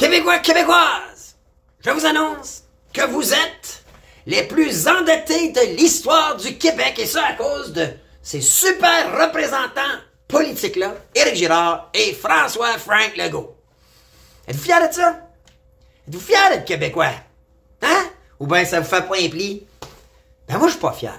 Québécois, Québécoises, je vous annonce que vous êtes les plus endettés de l'histoire du Québec, et ça à cause de ces super représentants politiques-là, Éric Girard et François Frank Legault. Êtes-vous fiers de ça? Êtes-vous fiers d'être Québécois? Hein? Ou bien ça vous fait pas un pli? Ben moi, je suis pas fier.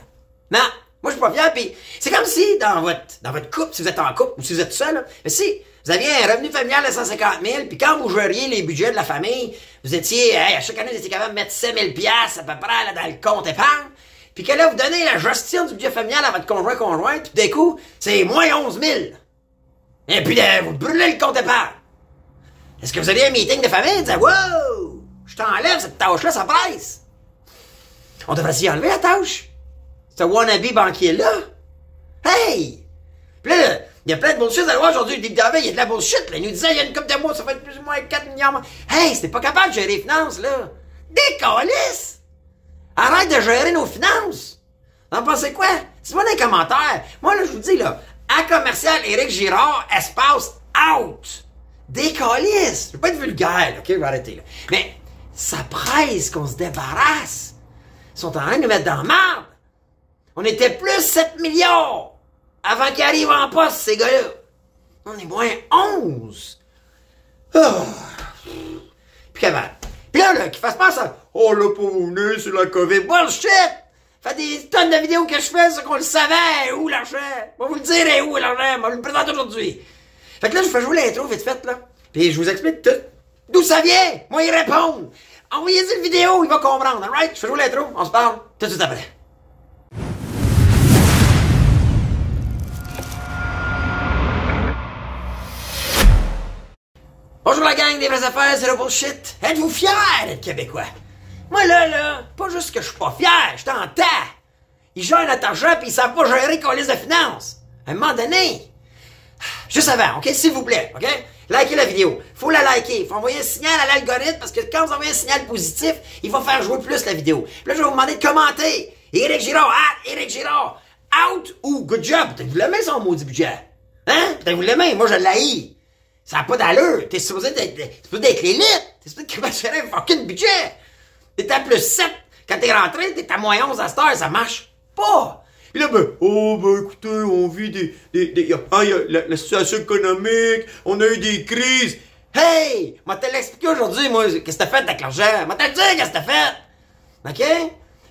Non, moi, je suis pas fier, puis c'est comme si dans votre couple, si vous êtes en couple, ou si vous êtes seul, là, mais si vous aviez un revenu familial de 150 000, puis quand vous gériez les budgets de la famille, vous étiez, à chaque année, vous étiez capable de mettre 7 000 $ à peu près là, dans le compte épargne, puis que là, vous donnez la gestion du budget familial à votre conjoint-conjointe, puis d'un coup, c'est moins 11 000. Et puis, vous brûlez le compte épargne. Est-ce que vous avez un meeting de famille et dire, wow, je t'enlève cette tâche-là, ça presse. On devrait s'y enlever la tâche. Ce wannabe banquier-là. Hey! Puis là, il y a plein de bullshit à voir aujourd'hui. Il y a de la bullshit, là. Il nous disait, il y a une couple de mois, ça va être plus ou moins 4 milliards. Hey, c'était pas capable de gérer les finances, là. Décalisse! Arrête de gérer nos finances! Vous en pensez quoi? Dis-moi dans les commentaires. Moi, là, je vous dis, là, à commercial Éric Girard, espace out. Décalisse! Je veux pas être vulgaire, là, ok? Je vais arrêter, là. Mais, ça presse qu'on se débarrasse. Ils sont en train de nous mettre dans la marde. On était plus 7 milliards avant qu'ils arrivent en poste, ces gars-là. On est moins 11. Oh. Puis comment? Puis là, qu'ils fassent pas ça. Oh là, pour vous venir, c'est la COVID. Bullshit! Fait des tonnes de vidéos que je fais, c'est qu'on le savait. Où l'argent? On va vous le dire, où l'argent? On va le présenter aujourd'hui. Fait que là, je fais jouer l'intro vite fait, là. Puis je vous explique tout. D'où ça vient? Moi, il répond. Envoyez-y une vidéo, il va comprendre, alright? Je fais jouer l'intro, on se parle tout de suite après. Bonjour la gang des vraies affaires, c'est le bullshit. Êtes-vous fiers d'être Québécois? Moi là, pas juste que je suis pas fier, je t'entends. Ils gèrent notre argent pis ils savent pas gérer qu'on liste de finances. À un moment donné. Juste avant, ok? S'il vous plaît, ok? Likez la vidéo. Faut la liker. Faut envoyer un signal à l'algorithme parce que quand vous envoyez un signal positif, il va faire jouer plus la vidéo. Puis là, je vais vous demander de commenter. Éric Girard, Éric Girard, out ou good job. Peut-être que vous l'aimez son maudit budget. Hein? Peut-être que vous l'aimez. Moi, je l'haïs. Ça n'a pas d'allure. T'es supposé d'être l'élite. T'es supposé de gérer un fucking budget. T'es à plus 7. Quand t'es rentré, t'es à moins 11 à cette heure. Ça marche pas. Puis là, écoutez, on vit la situation économique, on a eu des crises. Hey! M'a te l'expliqué aujourd'hui, moi, qu'est-ce que t'as fait avec l'argent? M'a te le dit, qu'est-ce que t'as fait? OK?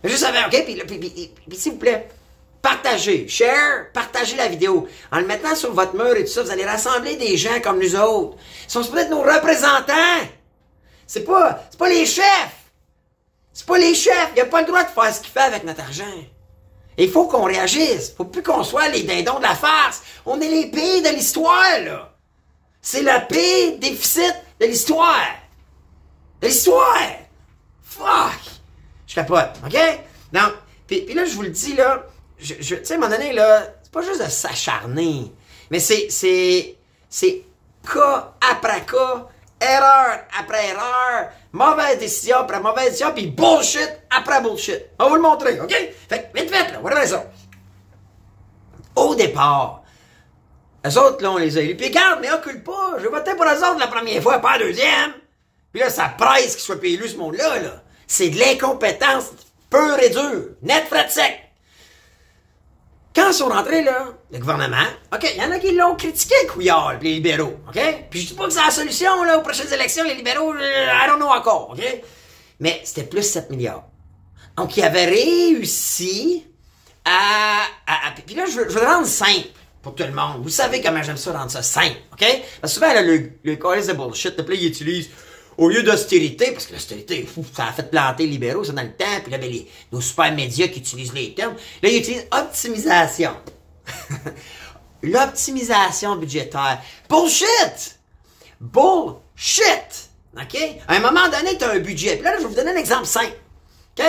Juste avant, OK? Puis s'il vous plaît, partagez, share, partagez la vidéo. En le mettant sur votre mur et tout ça, vous allez rassembler des gens comme nous autres. Ils sont supposés être nos représentants. C'est pas les chefs. C'est pas les chefs. Il a pas le droit de faire ce qu'il fait avec notre argent. Et il faut qu'on réagisse. Faut plus qu'on soit les dindons de la farce. On est les pays de l'histoire, là. C'est le pire déficit de l'histoire. De l'histoire. Fuck. Je capote, OK? Non. Puis là, je vous le dis, là, tu sais, à un moment donné, là, c'est pas juste de s'acharner. Mais c'est cas après cas, erreur après erreur, mauvaise décision après mauvaise décision, puis bullshit après bullshit. On va vous le montrer, OK? Fait que, vite, là, regardez ça. Au départ, eux autres, là, on les a élus. Puis regarde, mais occupe pas, j'ai voté pour eux autres la première fois, pas la deuxième. Puis là, ça presse qu'ils soient pas élus, ce monde-là, là. C'est de l'incompétence pure et dure, net, fret, sec. Quand ils sont rentrés, là, le gouvernement, OK, il y en a qui l'ont critiqué, Couillard, les libéraux, OK? Puis je dis pas que c'est la solution, là, aux prochaines élections, les libéraux, I don't know encore, OK? Mais c'était plus 7 milliards. Donc, ils avaient réussi puis là, je veux le rendre simple pour tout le monde. Vous savez comment j'aime ça, rendre ça simple, OK? Parce que souvent, là, le calice de bullshit, là, ils utilisent, au lieu d'austérité, parce que l'austérité, ça a fait planter les libéraux, ça, dans le temps, puis là, ben, nos super médias qui utilisent les termes, là, ils utilisent optimisation. L'optimisation budgétaire. Bullshit! Bullshit! OK? À un moment donné, tu as un budget. Puis là, je vais vous donner un exemple simple. OK?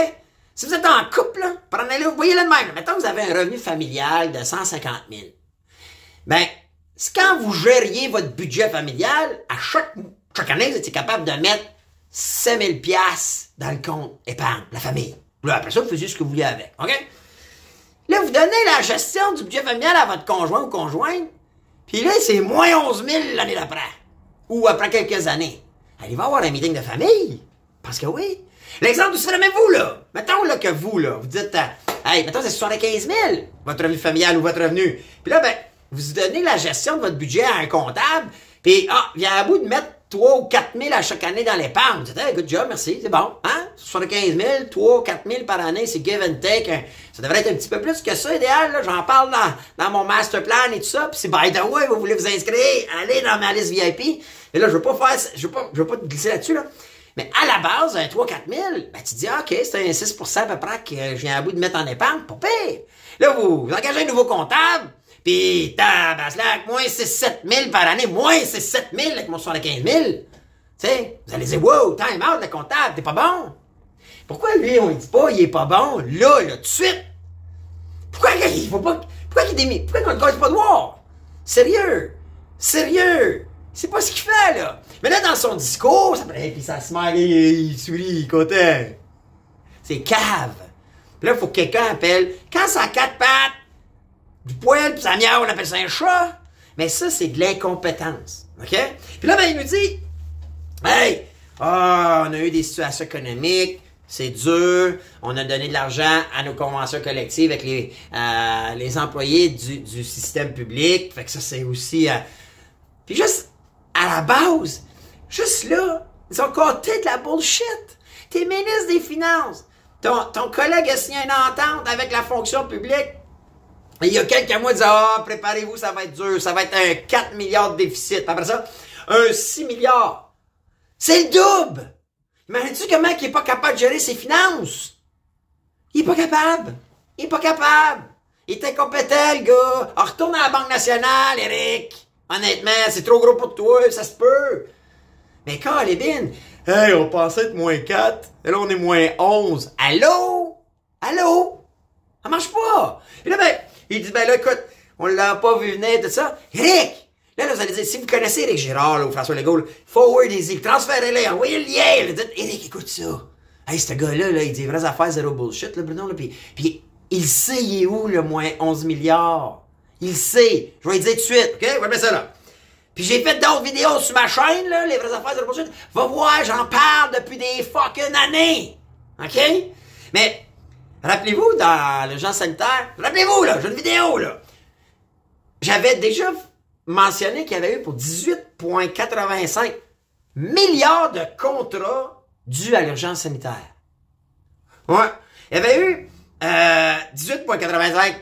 Si vous êtes en couple, là, prenez-le, voyez-le de même. Mettons que vous avez un revenu familial de 150 000. Ben, c'est quand vous gériez votre budget familial, à chaque année, vous étiez capable de mettre 5 000 $ dans le compte épargne, la famille. Là, après ça, vous faisiez ce que vous vouliez avec. OK? Là, vous donnez la gestion du budget familial à votre conjoint ou conjointe, puis là, c'est moins 11 000 l'année d'après. Ou après quelques années. allez va avoir un meeting de famille. Parce que oui. L'exemple, c'est même vous, là. Mettons, là, que vous, là, vous dites, hey, mettons, c'est 75 000, votre revenu familial ou votre revenu. Puis là, ben, vous donnez la gestion de votre budget à un comptable, puis, vient à bout de mettre 3 ou 4 000 à chaque année dans l'épargne. Vous dites, hey, good job, merci, c'est bon. Hein? 75 000, 3 ou 4 000 par année, c'est give and take. Hein? Ça devrait être un petit peu plus que ça, idéal, là. J'en parle dans mon master plan et tout ça. Puis c'est by the way, vous voulez vous inscrire, allez dans ma liste VIP. Et là, je veux pas te glisser là-dessus, là. Mais à la base, un 3-4 000, ben, tu te dis, OK, c'est un 6 à peu près que je viens à bout de mettre en épargne, pas pire. Là, vous engagez un nouveau comptable, puis tabaslac, moins 6-7 000 par année, moins 6-7 000 avec mon 75 000. Tu sais, vous allez dire, wow, time out, le comptable, t'es pas bon. Pourquoi lui, on ne dit pas, il est pas bon, là, tout de suite? Pourquoi qu'on ne colle pas de noir? Sérieux? C'est pas ce qu'il fait, là. Mais là, dans son discours, puis ça se mêle, il sourit, il est content. C'est cave. Puis là, il faut que quelqu'un appelle. Quand ça a 4 pattes, du poil, puis ça miaule, on appelle ça un chat. Mais ça, c'est de l'incompétence. OK? Puis là, ben, il nous dit, hey, on a eu des situations économiques, c'est dur, on a donné de l'argent à nos conventions collectives avec les employés du système public. Fait que ça, c'est aussi... Puis juste... À la base, juste là, ils ont compté de la bullshit. T'es ministre des Finances. Ton collègue a signé une entente avec la fonction publique. Et il y a quelques mois, il dit, préparez-vous, ça va être dur. Ça va être un 4 milliards de déficit. Après ça, un 6 milliards. C'est le double. Imagine-tu comment il n'est pas capable de gérer ses finances? Il est pas capable. Il est incompétent, le gars. Alors, retourne à la Banque nationale, Eric. Honnêtement, c'est trop gros pour toi, ça se peut. Mais Calébine, hey, on pensait être moins 4, et là on est moins 11. Allô? Ça marche pas. Et là, ben, il dit, ben là, écoute, on l'a pas vu venir, tout ça. Eric! Là, vous allez dire, si vous connaissez Eric Girard, là, ou François Legault, là, forward easy, transférez-les, envoyez le lien, là, dites, Eric, écoute ça. Hey, ce gars-là, là, il dit vraies affaires, zéro bullshit, là, Bruno, là, puis il sait, il est où, le moins 11 milliards. Il sait. Je vais lui dire tout de suite, OK? Ouais, mais ça, là. Puis j'ai fait d'autres vidéos sur ma chaîne, là, les vraies affaires de la suite. Va voir, j'en parle depuis des fucking années. OK? Mais, rappelez-vous, dans l'urgence sanitaire, rappelez-vous, là, j'ai une vidéo, là. J'avais déjà mentionné qu'il y avait eu pour 18,85 milliards de contrats dus à l'urgence sanitaire. Ouais. Il y avait eu 18,85.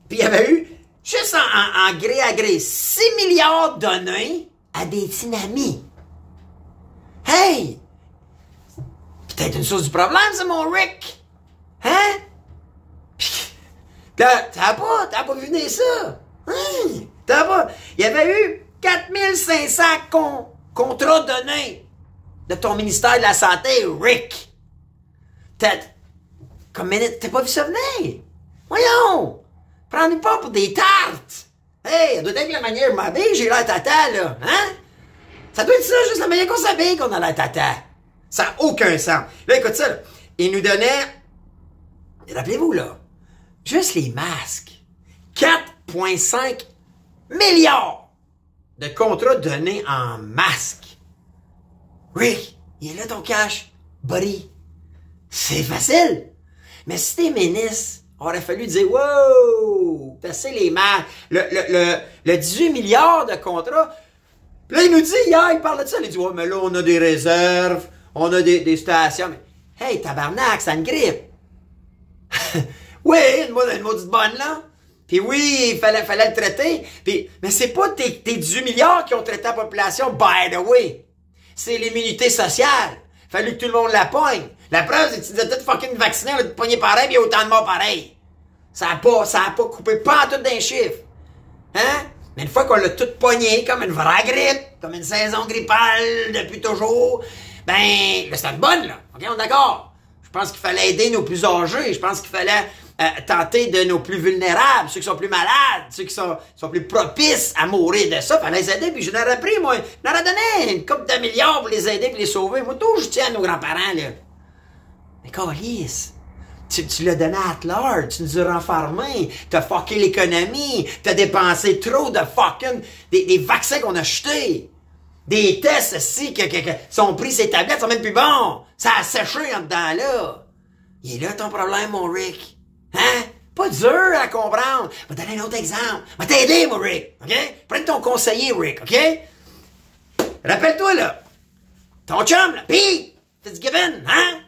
Puis il y avait eu juste en gré à gré, 6 milliards donnés à des tsunamis. Hey! Peut-être une source du problème, c'est mon Rick. Hein? T'as pas vu venir ça? Hein? T'as pas... Il y avait eu 4500 contrats donnés de ton ministère de la Santé, Rick. T'as pas vu ça venir? Voyons! Prends-nous pas pour des tartes! Hey, ça doit être la manière de m'habiller, j'ai l'air tata, là, hein? Ça doit être ça, juste la manière qu'on s'habille qu'on a l'air tata. Ça n'a aucun sens. Là, écoute ça, là. Il nous donnait, rappelez-vous, là, juste les masques. 4,5 milliards de contrats donnés en masques. Rick, il est là ton cash, buddy. C'est facile. Mais si t'es ministre, aurait fallu dire, wow, passer les masques. Le 18 milliards de contrats. Puis là, il nous dit, hier, il parle de ça. Il dit, ouais, mais là, on a des réserves, on a des stations. Mais, hey, tabarnak, ça une grippe. Oui, une maudite bonne, là. Puis oui, il fallait le traiter. Puis, mais c'est pas tes 18 milliards qui ont traité la population, by the way. C'est l'immunité sociale. Fallu que tout le monde la pogne. La preuve, c'est que tu disais tout fucking vacciné, on va te pogner pareil, puis il y a autant de morts pareil. Ça a pas coupé, pas en tout d'un chiffre. Hein? Mais une fois qu'on l'a tout pogné, comme une vraie grippe, comme une saison grippale depuis toujours, ben, là, c'est une bonne, là. OK, on est d'accord? Je pense qu'il fallait aider nos plus âgés. Je pense qu'il fallait tenter de nos plus vulnérables, ceux qui sont plus malades, ceux qui sont plus propices à mourir de ça. Il fallait les aider, puis je n'aurais pris, moi. Je leur ai donné une couple de milliards pour les aider puis les sauver. Moi, tout, je tiens à nos grands-parents, là. Mais câlisse, tu l'as donné à large, tu nous as renfermés, t'as fucké l'économie, t'as dépensé trop de fucking des vaccins qu'on a achetés. Des tests aussi que sont pris ces tablettes sont même plus bons. Ça a séché en dedans là. Il est là ton problème, mon Rick. Hein? Pas dur à comprendre. Je vais te donner un autre exemple. Je vais t'aider, mon Rick. OK? Prends ton conseiller, Rick. OK? Rappelle-toi, là. Ton chum, là. Pete Fitzgibbon, hein?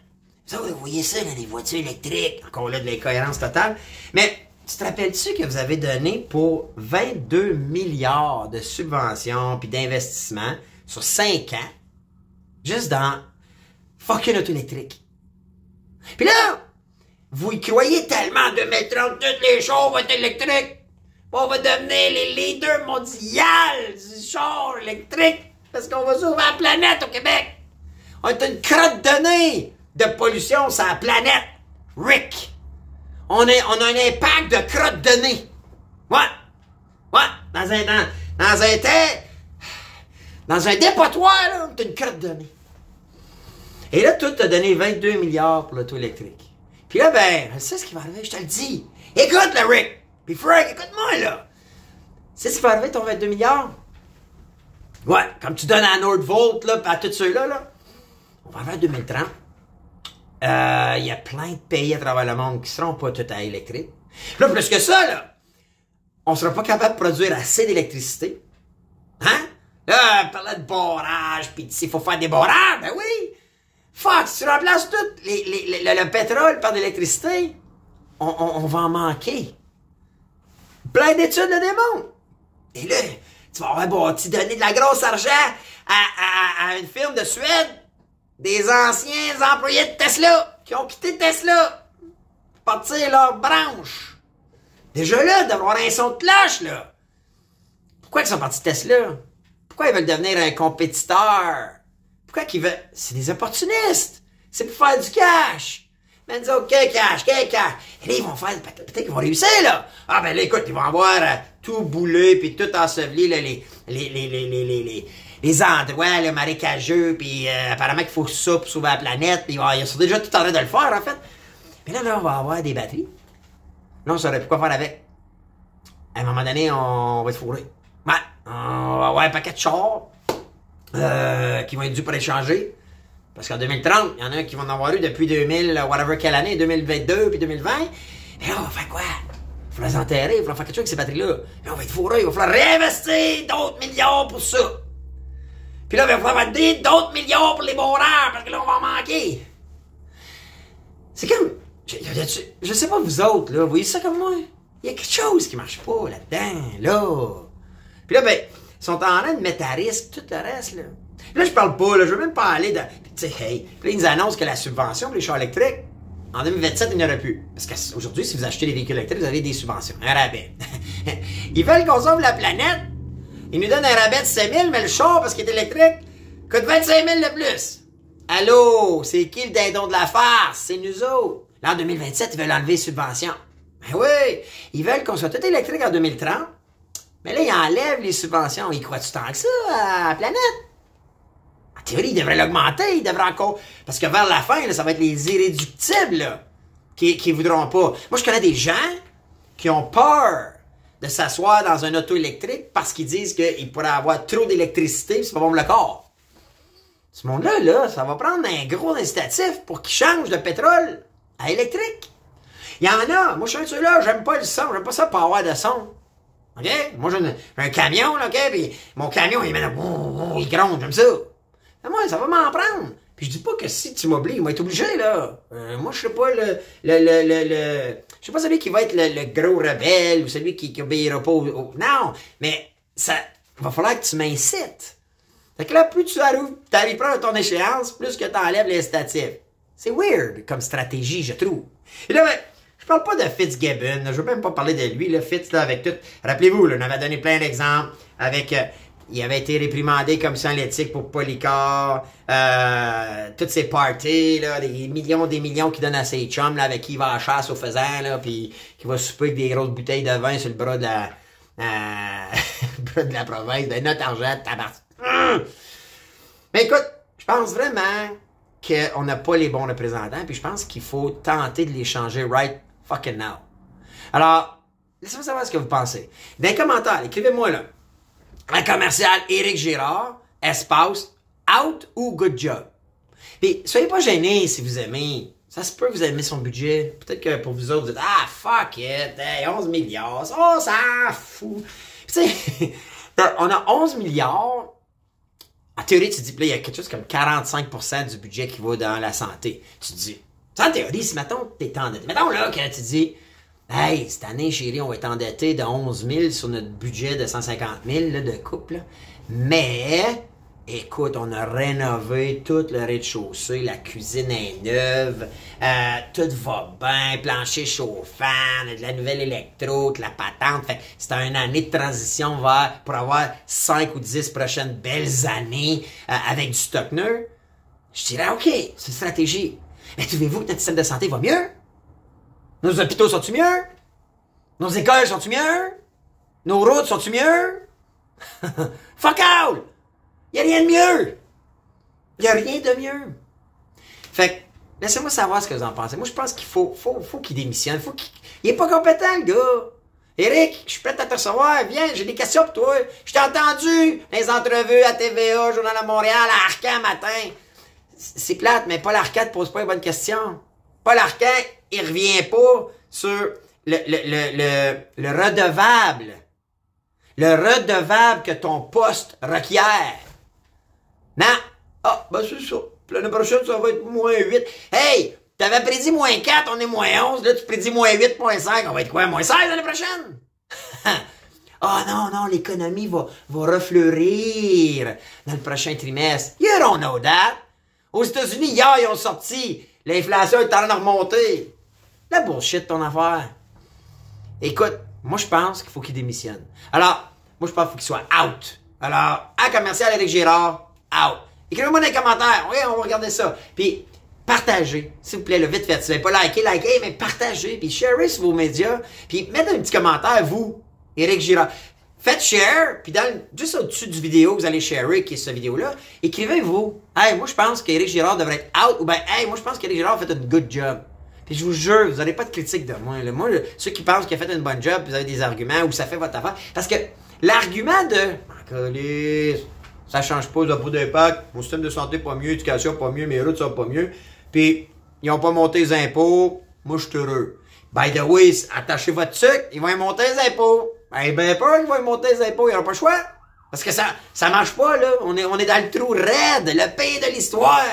Ça, vous voyez ça, là, les voitures électriques. Encore là, de l'incohérence totale. Mais, tu te rappelles-tu que vous avez donné pour 22 milliards de subventions puis d'investissements sur 5 ans, juste dans fucking auto électrique? Puis là, vous y croyez tellement de mettre en toutes les choses vont être électriques. On va devenir les leaders mondiaux du char électrique parce qu'on va sauver la planète au Québec. On est une crotte de nez de pollution sur la planète. Rick. On a un impact de crotte de nez. Ouais. Dans un dépotoir, là, on est une crotte de nez. Et là, tout t'a donné 22 milliards pour l'auto électrique. Puis là, ben, je sais ce qui va arriver, je te le dis. Écoute, là, Rick. Puis Frank, écoute-moi, là. C'est ce qui va arriver, ton 22 milliards? Ouais, comme tu donnes à Nordvolt, là, à tous ceux-là, là. On va arriver en 2030. Il y a plein de pays à travers le monde qui seront pas tout à électrique. Là, plus que ça, là, on sera pas capable de produire assez d'électricité. Hein? Là, on parlait de barrage, pis il faut faire des barrages, ben oui! Fuck, si tu remplaces tout le pétrole par de l'électricité, on va en manquer. Plein d'études le démontrent. Et là, tu vas avoir bâti, donner de la grosse argent à une firme de Suède, des anciens employés de Tesla, qui ont quitté Tesla, pour partir leur branche. Déjà là, d'avoir un son de cloche, là. Pourquoi ils sont partis de Tesla? Pourquoi ils veulent devenir un compétiteur? Pourquoi qu'ils veulent... C'est des opportunistes. C'est pour faire du cash. Mais ils disent, OK, cash. Et là, ils vont faire... Peut-être qu'ils vont réussir, là. Ah, ben là, écoute, ils vont avoir tout boulé, puis tout enseveli, là, les endroits, là, marécageux, puis apparemment qu'il faut ça pour sauver la planète, puis ils sont déjà tout en train de le faire, en fait. Mais là, on va avoir des batteries. Là, on saurait plus quoi faire avec. À un moment donné, on va être fourré. Ouais, on va avoir un paquet de chars qui vont être dus pour échanger. Parce qu'en 2030, il y en a qui vont en avoir eu depuis 2000, whatever quelle année, 2022 puis 2020. Et là, on va faire quoi? Il faut les enterrer, il va falloir faire quelque chose avec ces batteries-là. Là, on va être fourré, il va falloir réinvestir d'autres milliards pour ça. Puis là, il va falloir mettre d'autres milliards pour les barrages, parce que là, on va en manquer. C'est comme... Je sais pas vous autres, là, vous voyez ça comme moi? Il y a quelque chose qui marche pas là-dedans, là. Puis là, ben, ils sont en train de mettre à risque tout le reste, là. Puis là, je parle pas, là, je veux même pas aller dans... Tu sais, hey, puis là, ils nous annoncent que la subvention pour les chars électriques, en 2027, il n'y en aura plus. Parce qu'aujourd'hui, si vous achetez des véhicules électriques, vous avez des subventions, un rabais. Ils veulent qu'on sauve la planète. Ils nous donnent un rabais de 5 000, mais le char, parce qu'il est électrique, coûte 25 000 de plus. Allô, c'est qui le dindon de la farce? C'est nous autres. Là, en 2027, ils veulent enlever les subventions. Ben oui, ils veulent qu'on soit tout électrique en 2030. Mais là, ils enlèvent les subventions. Ils croient-tu tant que ça à la planète? En théorie, ils devraient l'augmenter. Ils devraient encore... Parce que vers la fin, là, ça va être les irréductibles là, qui voudront pas. Moi, je connais des gens qui ont peur de s'asseoir dans un auto électrique parce qu'ils disent qu'ils pourraient avoir trop d'électricité et c'est pas bon pour le corps. Ce monde-là, là, ça va prendre un gros incitatif pour qu'ils changent de pétrole à électrique. Il y en a. Moi, je suis un de ceux-là, j'aime pas le son. J'aime pas ça pour avoir de son. OK? Moi, j'ai un camion, là, OK? Puis mon camion, il gronde, j'aime ça. Mais moi, ça va m'en prendre. Puis je dis pas que si tu m'obliges, il va être obligé, là. Moi, je serai pas je sais pas celui qui va être le gros rebelle ou celui qui obéira pas Non, mais ça va falloir que tu m'incites. Fait que là, plus tu arrives pas à ton échéance, plus que tu enlèves l'incitatif. C'est weird comme stratégie, je trouve. Et là, ben, je parle pas de Fitzgibbon, je veux même pas parler de lui, là, Fitz, là, avec tout. Rappelez-vous, là, on avait donné plein d'exemples avec... il avait été réprimandé comme ça en l'éthique pour Polycar, toutes ces parties, là, des millions qu'il donne à ses chums, là, avec qui il va à la chasse au faisan, là, puis qui va souper avec des grosses bouteilles de vin sur le bras de la, le bras de la province, de notre argent, de tabac. Mais écoute, je pense vraiment qu'on n'a pas les bons représentants, puis je pense qu'il faut tenter de les changer right fucking now. Alors, laissez-moi savoir ce que vous pensez. Dans les commentaires, écrivez-moi là. Un commercial Éric Girard, espace, out ou good job. Puis, soyez pas gênés si vous aimez. Ça se peut que vous aimez son budget. Peut-être que pour vous autres, vous dites, ah, fuck it, hey, 11 milliards, oh, ça fout. Tu sais, on a 11 milliards. En théorie, tu te dis, là, il y a quelque chose comme 45% du budget qui va dans la santé. Tu te dis, en théorie, si mettons, t'es endetté. Mettons là, que tu dis, hey, cette année, chérie, on va être endetté de 11 000 sur notre budget de 150 000 là, de couple. Là. Mais, écoute, on a rénové tout le rez-de-chaussée, la cuisine est neuve, tout va bien, plancher chauffant, de la nouvelle électro, de la patente. Fait c'est une année de transition pour avoir 5 ou 10 prochaines belles années avec du stock neuf. Je dirais, OK, c'est une stratégie. Mais trouvez-vous que notre système de santé va mieux? Nos hôpitaux sont-ils mieux? Nos écoles sont-ils mieux? Nos routes sont-ils mieux? Fuck all! Il n'y a rien de mieux! Il n'y a rien de mieux! Fait que, laissez-moi savoir ce que vous en pensez. Moi, je pense qu'il faut qu'il démissionne. Il est pas compétent, le gars! Éric, je suis prêt à te recevoir. Viens, j'ai des questions pour toi. Je t'ai entendu dans les entrevues à TVA, Journal de Montréal, à Arcan matin. C'est plate, mais Paul Arcand ne pose pas une bonne question. Paul Arcand, il revient pas sur le redevable. Le redevable que ton poste requiert. Non. Ah, ben c'est ça. L'année prochaine, ça va être moins 8. Hey, t'avais prédit moins 4, on est moins 11. Là, tu prédis moins 8.5. On va être quoi? Moins 16 l'année prochaine? Ah non, l'économie va refleurir dans le prochain trimestre. You don't know that. Aux États-Unis, hier, ils ont sorti. L'inflation est en train de remonter. La bullshit, ton affaire. Écoute, moi, je pense qu'il faut qu'il démissionne. Alors, moi, je pense qu'il faut qu'il soit out. Alors, à commercial Éric Girard, out. Écrivez-moi dans les commentaires. Oui, on va regarder ça. Puis, partagez, s'il vous plaît, le vite fait. Si vous n'avez pas liké, mais partagez. Puis, sharez sur vos médias. Puis, mettez un petit commentaire, vous, Éric Girard. Faites share, puis juste au-dessus du vidéo, vous allez sharer, qui est cette vidéo-là, écrivez-vous, hey, moi je pense qu'Éric Girard devrait être out, ou bien, hey, moi je pense qu'Éric Girard a fait un good job. Puis je vous jure, vous n'aurez pas de critique de moi. Là. Moi, ceux qui pensent qu'il a fait un bon job, vous avez des arguments, ou ça fait votre affaire. Parce que l'argument de, ça change pas, ça n'a pas d'impact, mon système de santé pas mieux, l'éducation pas mieux, mes routes sont pas mieux, puis ils n'ont pas monté les impôts, moi je suis heureux. By the way, attachez votre sucre, ils vont monter les impôts. Ben, peur qu'ils vont monter les impôts, ils n'ont pas le choix. Parce que ça marche pas, là. On est dans le trou raide, le pays de l'histoire.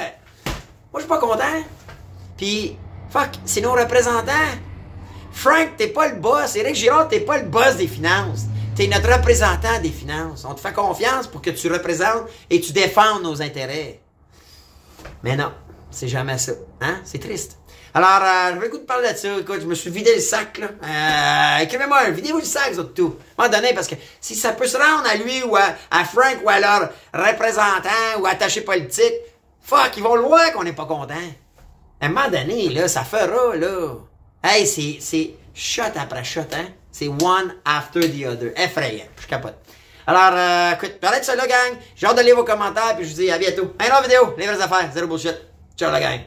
Moi, je suis pas content. Puis, fuck, c'est nos représentants. Frank, t'es pas le boss. Éric Girard, t'es pas le boss des finances. T'es notre représentant des finances. On te fait confiance pour que tu représentes et tu défendes nos intérêts. Mais non, c'est jamais ça. Hein? C'est triste. Alors, j'avais le goût de parler de ça. Écoute, je me suis vidé le sac, là. Écrivez-moi, videz-vous le sac, vous autres, tout. À un moment donné, parce que si ça peut se rendre à lui ou à Frank ou à leur représentant ou attaché politique, fuck, ils vont le voir qu'on n'est pas content. À un moment donné, là, ça fera, là. Hey, c'est shot après shot, hein. C'est one after the other. Effrayant. Je capote. Alors, écoute, parlez de ça, là, gang. J'ai hâte de lire vos commentaires, puis je vous dis à bientôt. Un autre vidéo, les vraies affaires, zéro bullshit. Ciao, la gang.